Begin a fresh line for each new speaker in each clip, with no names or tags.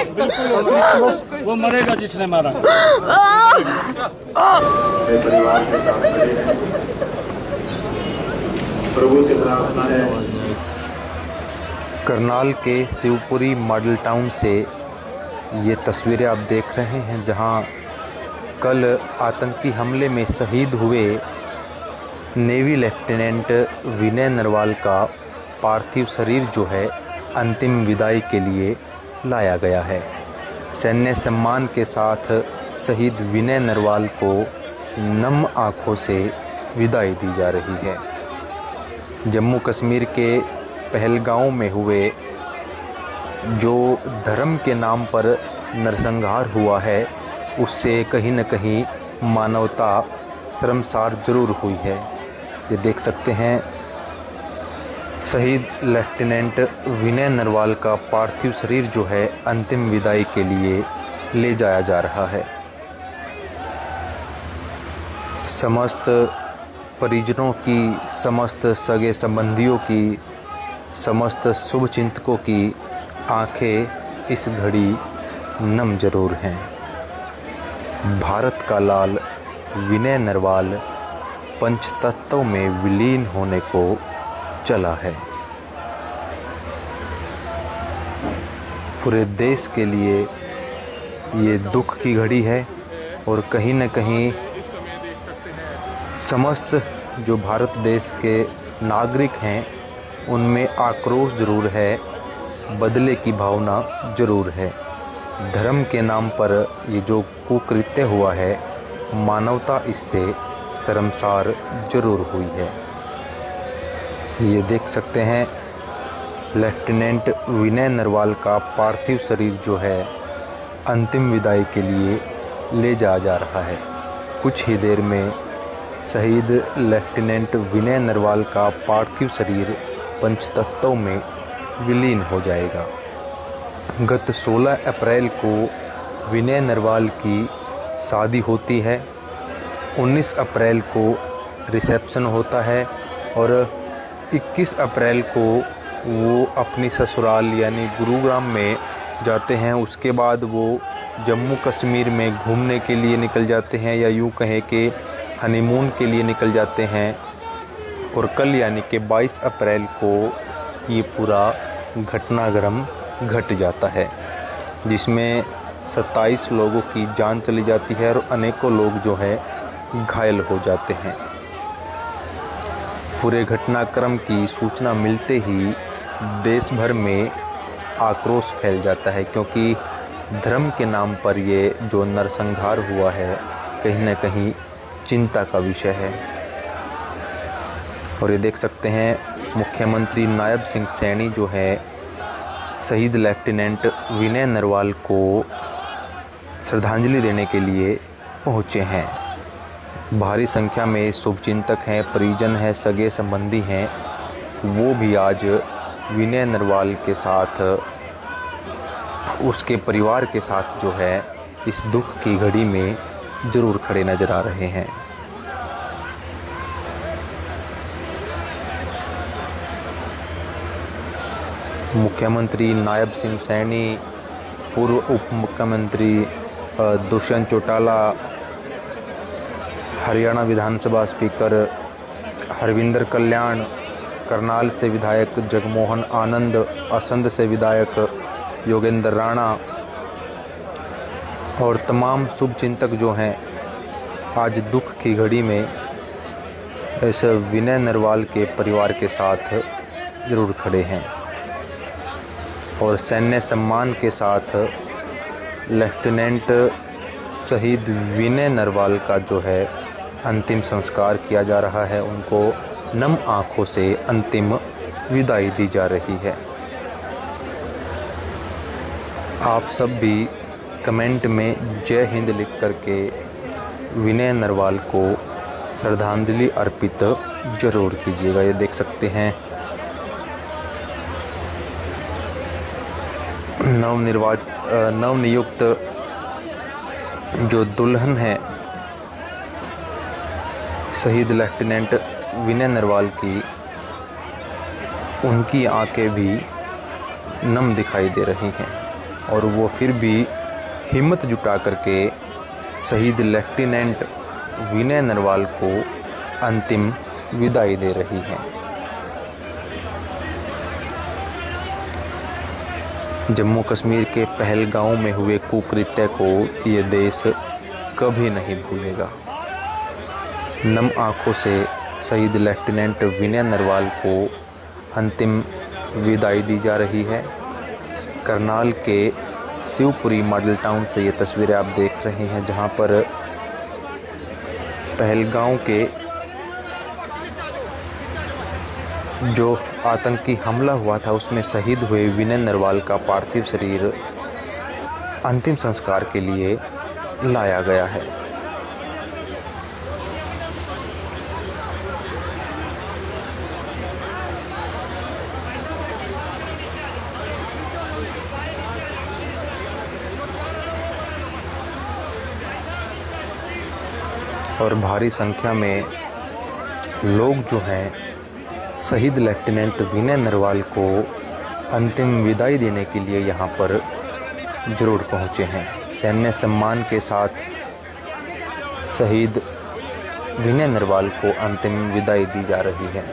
बिल्कुल वो मरेगा जिसने मारा।
परिवार के साथ खड़े हैं। प्रभु से प्रार्थना है।
करनाल के शिवपुरी मॉडल टाउन से ये तस्वीरें आप देख रहे हैं, जहां कल आतंकी हमले में शहीद हुए नेवी लेफ्टिनेंट विनय नरवाल का पार्थिव शरीर जो है अंतिम विदाई के लिए लाया गया है। सैन्य सम्मान के साथ शहीद विनय नरवाल को नम आँखों से विदाई दी जा रही है। जम्मू कश्मीर के पहलगांव में हुए जो धर्म के नाम पर नरसंहार हुआ है, उससे कहीं न कहीं मानवता शर्मसार जरूर हुई है। ये देख सकते हैं, शहीद लेफ्टिनेंट विनय नरवाल का पार्थिव शरीर जो है अंतिम विदाई के लिए ले जाया जा रहा है। समस्त परिजनों की, समस्त सगे संबंधियों की, समस्त शुभचिंतकों की आंखें इस घड़ी नम जरूर हैं। भारत का लाल विनय नरवाल पंचतत्वों में विलीन होने को चला है। पूरे देश के लिए ये दुख की घड़ी है और कहीं न कहीं समस्त जो भारत देश के नागरिक हैं उनमें आक्रोश ज़रूर है, बदले की भावना ज़रूर है। धर्म के नाम पर ये जो कुकृत्य हुआ है, मानवता इससे शर्मसार जरूर हुई है। ये देख सकते हैं, लेफ्टिनेंट विनय नरवाल का पार्थिव शरीर जो है अंतिम विदाई के लिए ले जाया जा रहा है। कुछ ही देर में शहीद लेफ्टिनेंट विनय नरवाल का पार्थिव शरीर पंचतत्वों में विलीन हो जाएगा। गत 16 अप्रैल को विनय नरवाल की शादी होती है, 19 अप्रैल को रिसेप्शन होता है और 21 अप्रैल को वो अपनी ससुराल यानी गुरुग्राम में जाते हैं। उसके बाद वो जम्मू कश्मीर में घूमने के लिए निकल जाते हैं, या यूँ कहें कि हनीमून के लिए निकल जाते हैं। और कल यानी कि 22 अप्रैल को ये पूरा घटनाक्रम घट जाता है, जिसमें 27 लोगों की जान चली जाती है और अनेकों लोग जो है घायल हो जाते हैं। पूरे घटनाक्रम की सूचना मिलते ही देश भर में आक्रोश फैल जाता है, क्योंकि धर्म के नाम पर ये जो नरसंहार हुआ है कहीं न कहीं चिंता का विषय है। और ये देख सकते हैं, मुख्यमंत्री नायब सिंह सैनी जो है शहीद लेफ्टिनेंट विनय नरवाल को श्रद्धांजलि देने के लिए पहुँचे हैं। भारी संख्या में शुभचिंतक हैं, परिजन हैं, सगे संबंधी हैं, वो भी आज विनय नरवाल के साथ, उसके परिवार के साथ जो है इस दुख की घड़ी में ज़रूर खड़े नज़र आ रहे हैं। मुख्यमंत्री नायब सिंह सैनी, पूर्व उप मुख्यमंत्री दुष्यंत चौटाला, हरियाणा विधानसभा स्पीकर हरविंदर कल्याण, करनाल से विधायक जगमोहन आनंद, असंध से विधायक योगेंद्र राणा और तमाम शुभचिंतक जो हैं आज दुख की घड़ी में इस विनय नरवाल के परिवार के साथ ज़रूर खड़े हैं। और सैन्य सम्मान के साथ लेफ्टिनेंट शहीद विनय नरवाल का जो है अंतिम संस्कार किया जा रहा है। उनको नम आँखों से अंतिम विदाई दी जा रही है। आप सब भी कमेंट में जय हिंद लिख करके विनय नरवाल को श्रद्धांजलि अर्पित जरूर कीजिएगा। ये देख सकते हैं, नवनियुक्त जो दुल्हन है शहीद लेफ्टिनेंट विनय नरवाल की, उनकी आंखें भी नम दिखाई दे रही हैं और वो फिर भी हिम्मत जुटा करके शहीद लेफ्टिनेंट विनय नरवाल को अंतिम विदाई दे रही हैं। जम्मू कश्मीर के पहलगांव में हुए कुकृत्य को ये देश कभी नहीं भूलेगा। नम आंखों से शहीद लेफ्टिनेंट विनय नरवाल को अंतिम विदाई दी जा रही है। करनाल के शिवपुरी मॉडल टाउन से ये तस्वीरें आप देख रहे हैं, जहां पर पहलगांव के जो आतंकी हमला हुआ था उसमें शहीद हुए विनय नरवाल का पार्थिव शरीर अंतिम संस्कार के लिए लाया गया है। और भारी संख्या में लोग जो हैं शहीद लेफ्टिनेंट विनय नरवाल को अंतिम विदाई देने के लिए यहाँ पर जरूर पहुँचे हैं। सैन्य सम्मान के साथ शहीद विनय नरवाल को अंतिम विदाई दी जा रही है।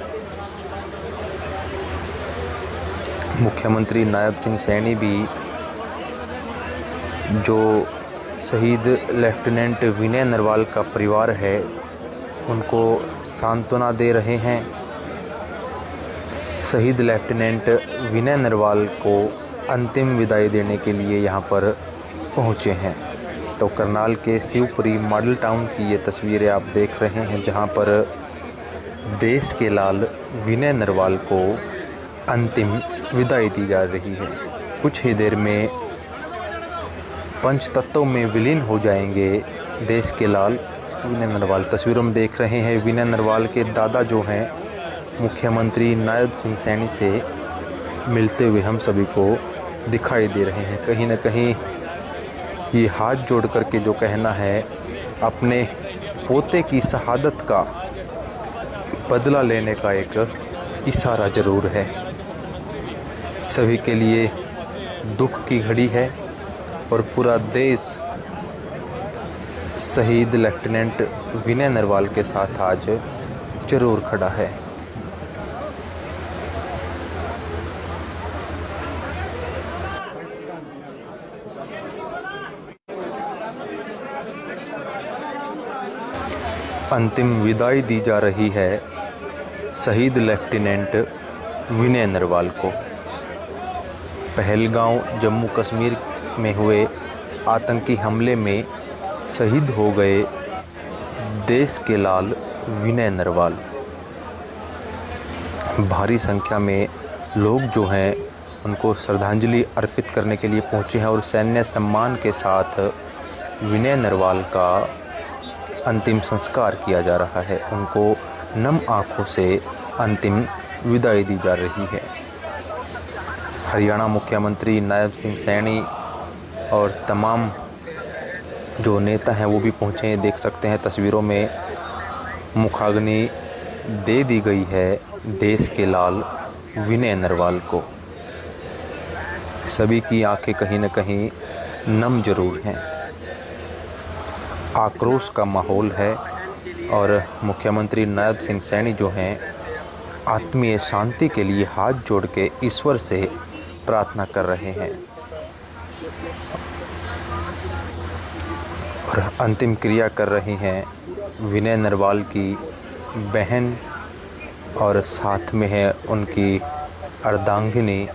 मुख्यमंत्री नायब सिंह सैनी भी जो शहीद लेफ्टिनेंट विनय नरवाल का परिवार है उनको सांत्वना दे रहे हैं। शहीद लेफ्टिनेंट विनय नरवाल को अंतिम विदाई देने के लिए यहाँ पर पहुँचे हैं। तो करनाल के शिवपुरी मॉडल टाउन की ये तस्वीरें आप देख रहे हैं, जहाँ पर देश के लाल विनय नरवाल को अंतिम विदाई दी जा रही है। कुछ ही देर में पंचतत्वों में विलीन हो जाएंगे देश के लाल विनय नरवाल। तस्वीरों में देख रहे हैं विनय नरवाल के दादा जो हैं मुख्यमंत्री नायब सिंह सैनी से मिलते हुए हम सभी को दिखाई दे रहे हैं। कहीं न कहीं ये हाथ जोड़ करके जो कहना है अपने पोते की शहादत का बदला लेने का एक इशारा ज़रूर है। सभी के लिए दुख की घड़ी है और पूरा देश शहीद लेफ्टिनेंट विनय नरवाल के साथ आज जरूर खड़ा है। अंतिम विदाई दी जा रही है शहीद लेफ्टिनेंट विनय नरवाल को। पहलगांव जम्मू कश्मीर में हुए आतंकी हमले में शहीद हो गए देश के लाल विनय नरवाल। भारी संख्या में लोग जो हैं उनको श्रद्धांजलि अर्पित करने के लिए पहुंचे हैं और सैन्य सम्मान के साथ विनय नरवाल का अंतिम संस्कार किया जा रहा है। उनको नम आँखों से अंतिम विदाई दी जा रही है। हरियाणा मुख्यमंत्री नायब सिंह सैनी और तमाम जो नेता हैं वो भी पहुँचे हैं। देख सकते हैं तस्वीरों में मुखाग्नि दे दी गई है देश के लाल विनय नरवाल को। सभी की आंखें कहीं न कहीं नम जरूर हैं। आक्रोश का माहौल है और मुख्यमंत्री नायब सिंह सैनी जो हैं आत्मीय शांति के लिए हाथ जोड़ के ईश्वर से प्रार्थना कर रहे हैं और अंतिम क्रिया कर रही हैं विनय नरवाल की बहन और साथ में है उनकी अर्धांगिनी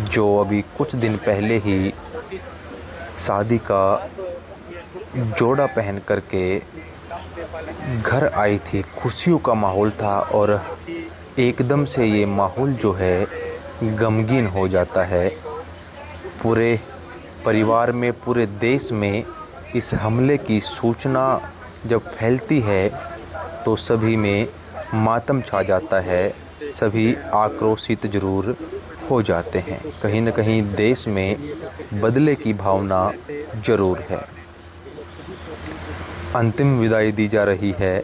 जो अभी कुछ दिन पहले ही शादी का जोड़ा पहन करके घर आई थी। खुशियों का माहौल था और एकदम से ये माहौल जो है गमगीन हो जाता है। पूरे परिवार में, पूरे देश में इस हमले की सूचना जब फैलती है तो सभी में मातम छा जाता है। सभी आक्रोशित जरूर हो जाते हैं। कहीं न कहीं देश में बदले की भावना जरूर है। अंतिम विदाई दी जा रही है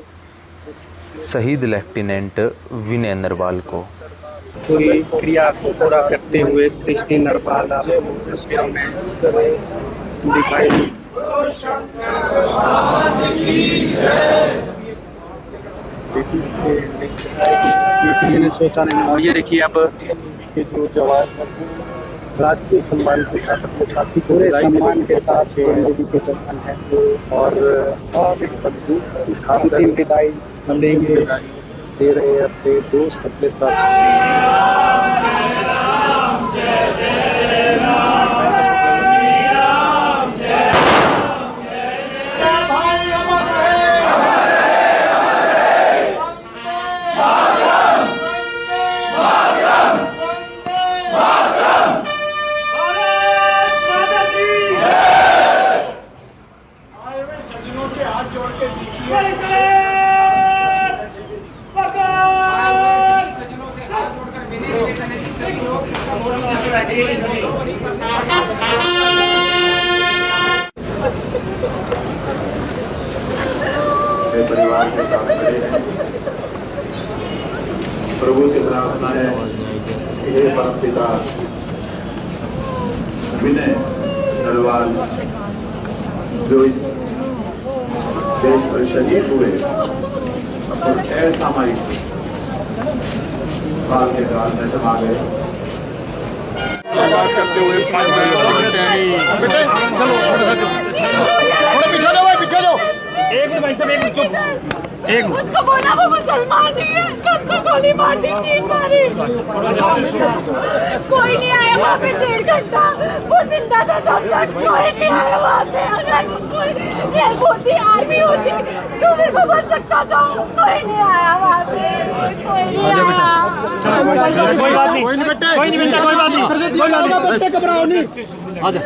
शहीद लेफ्टिनेंट विनय नरवाल को।
पूरी क्रिया को पूरा करते करते हुए सृष्टि नरपाल तस्वीरों में दिखाई किसी ने सोचा नहीं। और ये देखिए अब ये जो जवान राजकीय सम्मान के साथ अपने साथी पूरे सम्मान के साथ नदी के जवान है और अंतिम विदाई देंगे दे रहे हैं अपने दोस्त अपने साथ।
अपने परिवार के साथ खड़े हैं। प्रभु से प्रार्थना है कि हे परमपिता विनय नरवाल जो इस देश पर शहीद हुए और असामयिक काल के काल में समा गए।
करते हुए एक मिनट भाई साहब, एक मिनट चुप, एक मिनट।
उसको बोला वो मुसलमान नहीं है, उसको गोली मार दी 3 बारी। कोई नहीं आया वहाँ पे 1.5 घंटा, वो जिंदा था तब तक, कोई नहीं आया वहाँ पे। अगर कोई हेल्प होती, आर्मी होती तो मेरे को बच सकता था। कोई नहीं आया वहाँ पे, कोई नहीं आया।
कोई बात नहीं, कोई नहीं बेटा, कोई बात नहीं, बेटे घबराओ नहीं,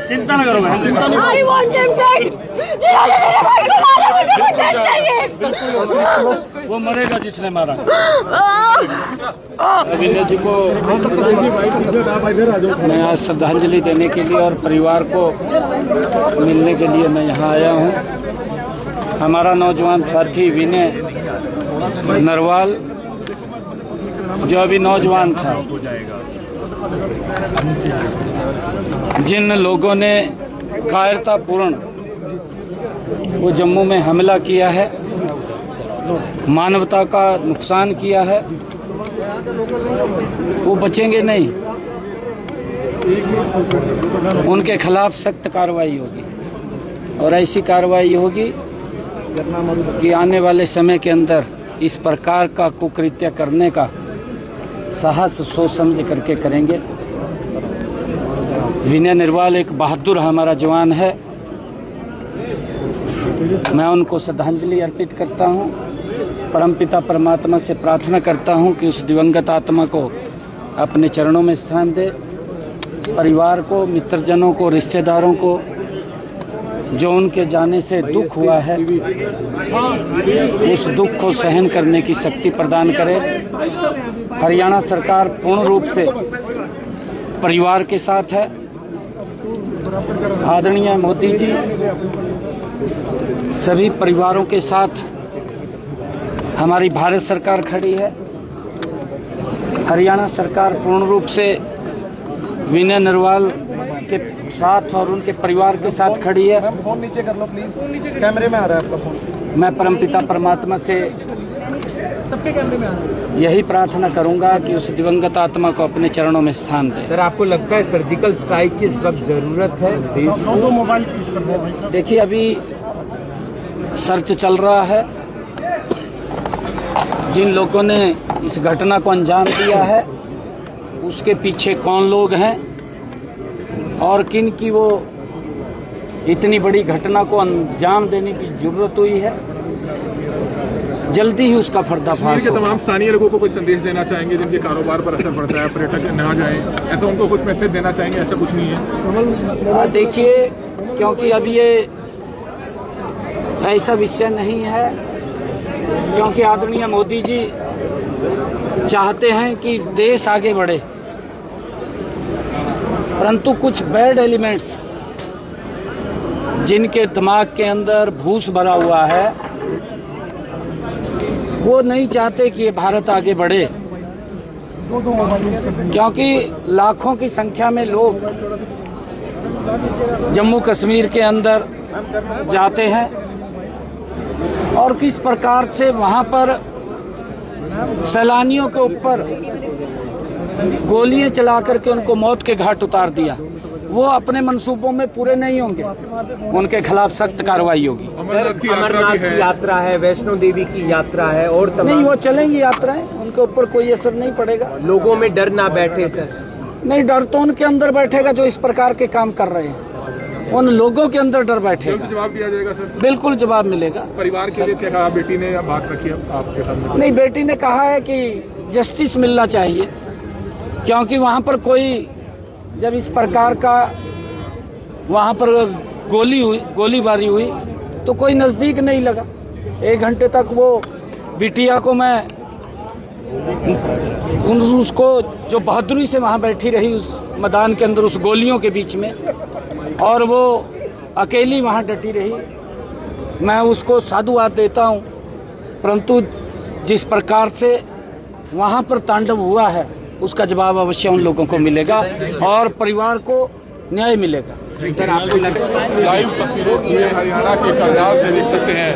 चिंता न करो बहन।
I want him dead। जिन्होंने मेरे भाई को मारा मुझे वो dead चाहिए।
वो मरेगा जिसने मारा। विनय जी को मैं आज श्रद्धांजलि देने के लिए और परिवार को मिलने के लिए मैं यहाँ आया हूँ। हमारा नौजवान साथी विनय नरवाल जो अभी नौजवान था, जिन लोगों ने कायरतापूर्ण वो जम्मू में हमला किया है, मानवता का नुकसान किया है, वो बचेंगे नहीं। उनके खिलाफ सख्त कार्रवाई होगी और ऐसी कार्रवाई होगी कि आने वाले समय के अंदर इस प्रकार का कुकृत्य करने का साहस सोच समझ करके करेंगे। विनय नरवाल एक बहादुर हमारा जवान है। मैं उनको श्रद्धांजलि अर्पित करता हूं। परमपिता परमात्मा से प्रार्थना करता हूं कि उस दिवंगत आत्मा को अपने चरणों में स्थान दे। परिवार को, मित्रजनों को, रिश्तेदारों को जो उनके जाने से दुख हुआ है, उस दुख को सहन करने की शक्ति प्रदान करे। हरियाणा सरकार पूर्ण रूप से परिवार के साथ है। आदरणीय मोदी जी सभी परिवारों के साथ हमारी भारत सरकार खड़ी है। हरियाणा सरकार पूर्ण रूप से विनय नरवाल के साथ और उनके परिवार के साथ खड़ी है।
फोन नीचे कर लो प्लीज, कैमरे में आ रहा है आपका फोन।
मैं परमपिता परमात्मा से
सबके कैमरे में आ रहा है।
यही प्रार्थना करूंगा कि उस दिवंगत आत्मा को अपने चरणों में स्थान दे।
सर, आपको लगता है सर्जिकल स्ट्राइक की इस वक्त जरूरत है देश को?
देखिए, अभी सर्च चल रहा है। जिन लोगों ने इस घटना को अंजाम दिया है उसके पीछे कौन लोग हैं और किन की वो इतनी बड़ी घटना को अंजाम देने की जरूरत हुई है, जल्दी ही उसका पर्दाफाश होगा।
तमाम स्थानीय लोगों को कुछ संदेश देना चाहेंगे जिनके कारोबार पर असर पड़ता है, पर्यटक ना जाएं, ऐसा उनको कुछ मैसेज देना चाहेंगे? ऐसा कुछ नहीं है।
देखिए, क्योंकि अब ये ऐसा विषय नहीं है, क्योंकि आदरणीय मोदी जी चाहते हैं कि देश आगे बढ़े, परंतु कुछ बैड एलिमेंट्स जिनके दिमाग के अंदर भूस भरा हुआ है, वो नहीं चाहते कि ये भारत आगे बढ़े। क्योंकि लाखों की संख्या में लोग जम्मू कश्मीर के अंदर जाते हैं और किस प्रकार से वहाँ पर सैलानियों के ऊपर गोलियां चला करके उनको मौत के घाट उतार दिया, वो अपने मंसूबों में पूरे नहीं होंगे, उनके खिलाफ सख्त कार्रवाई होगी।
अमरनाथ की यात्रा है, वैष्णो देवी की यात्रा है और
नहीं, वो चलेंगी यात्राएं, उनके ऊपर कोई असर नहीं पड़ेगा।
लोगों में डर ना बैठे सर।
नहीं, डर तो उनके अंदर बैठेगा जो इस प्रकार के काम कर रहे हैं, उन लोगों के अंदर डर बैठेगा।
जवाब दिया जाएगा सर,
बिल्कुल जवाब मिलेगा।
परिवार के लिए क्या कहा बेटी ने, बात रखी आपके सामने?
नहीं, बेटी ने कहा है कि जस्टिस मिलना चाहिए, क्योंकि वहाँ पर कोई जब इस प्रकार का वहाँ पर गोलीबारी हुई तो कोई नज़दीक नहीं लगा। 1 घंटे तक वो बिटिया को मैं उसको जो बहादुरी से वहाँ बैठी रही उस मैदान के अंदर उस गोलियों के बीच में, और वो अकेली वहाँ डटी रही, मैं उसको साधुवाद देता हूँ। परंतु जिस प्रकार से वहाँ पर तांडव हुआ है उसका जवाब अवश्य उन लोगों को मिलेगा और परिवार को न्याय मिलेगा।
सर, आपको लाइव तस्वीरों में हरियाणा के करनाल से देख सकते हैं